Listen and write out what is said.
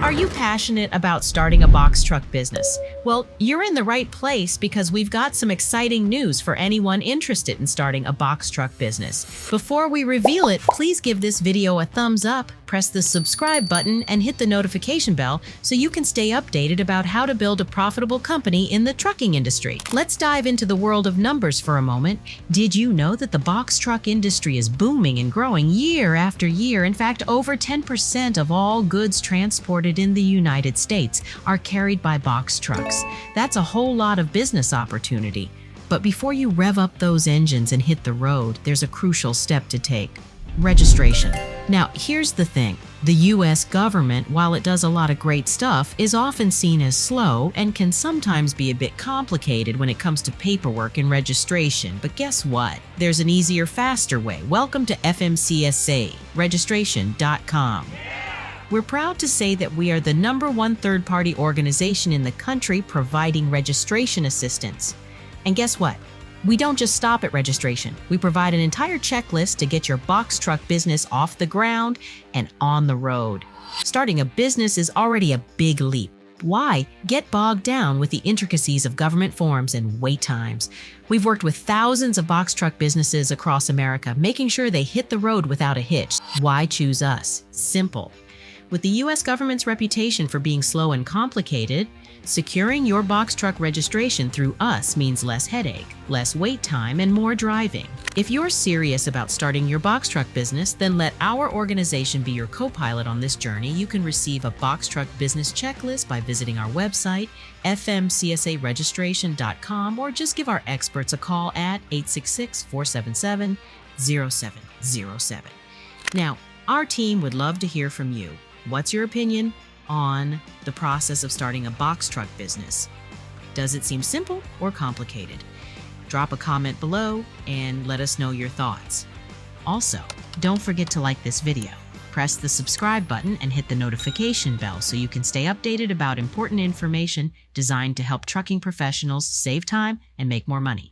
Are you passionate about starting a box truck business? Well, you're in the right place because we've got some exciting news for anyone interested in starting a box truck business. Before we reveal it, please give this video a thumbs up, press the subscribe button, and hit the notification bell so you can stay updated about how to build a profitable company in the trucking industry. Let's dive into the world of numbers for a moment. Did you know that the box truck industry is booming and growing year after year? In fact, over 10% of all goods transported in the United States are carried by box trucks. That's a whole lot of business opportunity. But before you rev up those engines and hit the road, there's a crucial step to take: registration. Now, here's the thing. The US government, while it does a lot of great stuff, is often seen as slow and can sometimes be a bit complicated when it comes to paperwork and registration. But guess what? There's an easier, faster way. Welcome to FMCSA, registration.com. We're proud to say that we are the #1 third-party organization in the country providing registration assistance. And guess what? We don't just stop at registration. We provide an entire checklist to get your box truck business off the ground and on the road. Starting a business is already a big leap. Why get bogged down with the intricacies of government forms and wait times? We've worked with thousands of box truck businesses across America, making sure they hit the road without a hitch. Why choose us? Simple. With the US government's reputation for being slow and complicated, securing your box truck registration through us means less headache, less wait time, and more driving. If you're serious about starting your box truck business, then let our organization be your co-pilot on this journey. You can receive a box truck business checklist by visiting our website, fmcsaregistration.com, or just give our experts a call at 866-477-0707. Now, our team would love to hear from you. What's your opinion on the process of starting a box truck business? Does it seem simple or complicated? Drop a comment below and let us know your thoughts. Also, don't forget to like this video. Press the subscribe button and hit the notification bell so you can stay updated about important information designed to help trucking professionals save time and make more money.